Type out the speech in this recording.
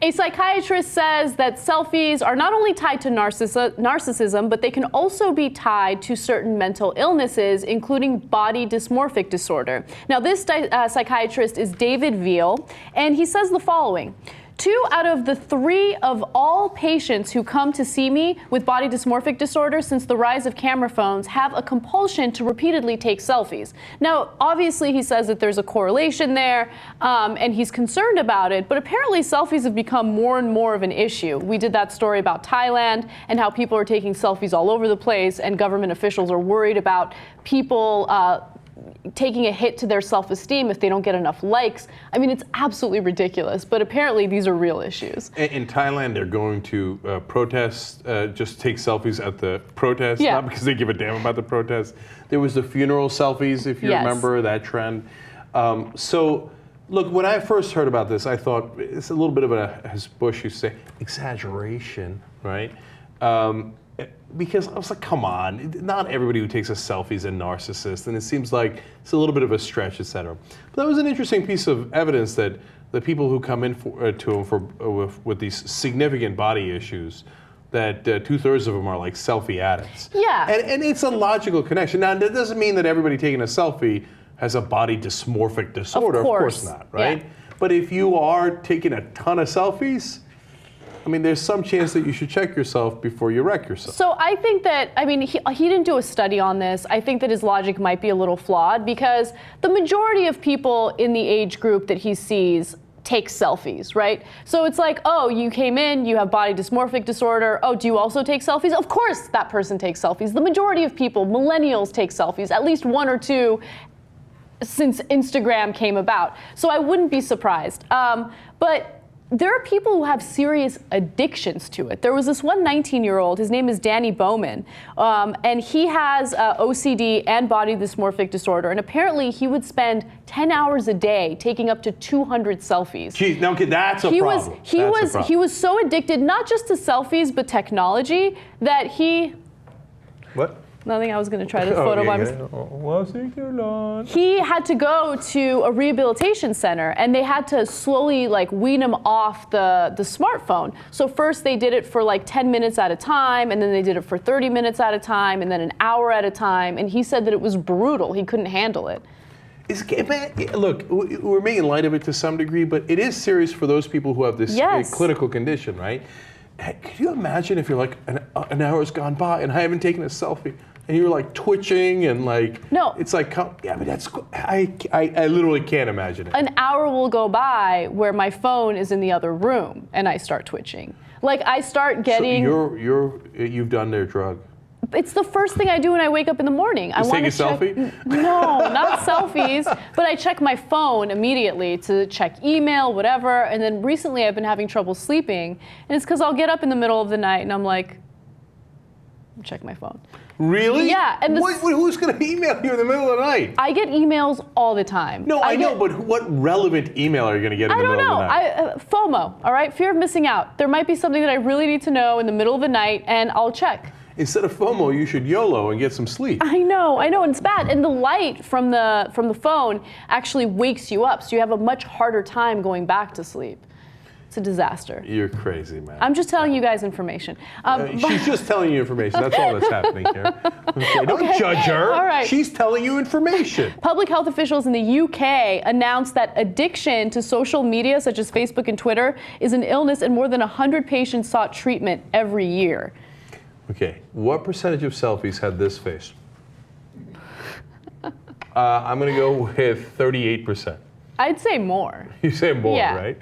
A psychiatrist says that selfies are not only tied to narcissism, but they can also be tied to certain mental illnesses, including body dysmorphic disorder. Now, this psychiatrist is David Veal, and he says the following. 2 out of the 3 of all patients who come to see me with body dysmorphic disorder since the rise of camera phones have a compulsion to repeatedly take selfies. Now, obviously, he says that there's a correlation there, and he's concerned about it, but apparently selfies have become more and more of an issue. We did that story about Thailand and how people are taking selfies all over the place, and government officials are worried about people taking a hit to their self-esteem if they don't get enough likes. I mean, it's absolutely ridiculous, but apparently these are real issues. In Thailand, they're going to protest, just take selfies at the protest, not because they give a damn about the protest. There was the funeral selfies, if you remember that trend. So, look, when I first heard about this, I thought it's a little bit of a, as Bush used to say, exaggeration, right? Because I was like, come on, not everybody who takes a selfie is a narcissist, and it seems like it's a little bit of a stretch, et cetera. But that was an interesting piece of evidence that the people who come in to him with these significant body issues, that 2/3 of them are like selfie addicts. Yeah. And it's a logical connection. Now, that doesn't mean that everybody taking a selfie has a body dysmorphic disorder. Of course not, right? Yeah. But if you are taking a ton of selfies, I mean, there's some chance that you should check yourself before you wreck yourself. So I think that, I mean, he didn't do a study on this. I think that his logic might be a little flawed because the majority of people in the age group that he sees take selfies, right? So it's like, oh, you came in, you have body dysmorphic disorder. Oh, do you also take selfies? Of course that person takes selfies. The majority of people, millennials, take selfies, at least 1 or 2 since Instagram came about. So I wouldn't be surprised. But there are people who have serious addictions to it. There was this one 19-year-old, his name is Danny Bowman, and he has OCD and body dysmorphic disorder, and apparently he would spend 10 hours a day taking up to 200 selfies. Geez, no, that's a problem. He was so addicted, not just to selfies, but technology, that he... What? Nothing, I was going to try this photo by mistake. He had to go to a rehabilitation center, and they had to slowly like wean him off the smartphone. So first they did it for like 10 minutes at a time, and then they did it for 30 minutes at a time, and then an hour at a time. And he said that it was brutal. He couldn't handle it. Look, we're making light of it to some degree, but it is serious for those people who have this clinical condition, right? Could you imagine if you're like, an hour's gone by and I haven't taken a selfie? And you're like twitching and like, it's like, yeah, but that's, I literally can't imagine it. An hour will go by where my phone is in the other room and I start twitching. Like I start getting. So you've done their drug. It's the first thing I do when I wake up in the morning. Just take a selfie? No, not selfies, but I check my phone immediately to check email, whatever. And then recently I've been having trouble sleeping. And it's because I'll get up in the middle of the night and I'm like, check my phone. Really? Yeah. And who's going to email you in the middle of the night? I get emails all the time. No, I know, but what relevant email are you going to get in the middle of the night? FOMO, all right? Fear of missing out. There might be something that I really need to know in the middle of the night, and I'll check. Instead of FOMO, you should YOLO and get some sleep. I know, and it's bad. And the light from the phone actually wakes you up, so you have a much harder time going back to sleep. It's a disaster. You're crazy, man. I'm just telling you guys information. She's just telling you information. That's all that's happening here. Okay, don't judge her. All right. She's telling you information. Public health officials in the UK announced that addiction to social media, such as Facebook and Twitter, is an illness, and more than 100 patients sought treatment every year. Okay, what percentage of selfies had this face? I'm going to go with 38%. I'd say more. You say more, yeah. right?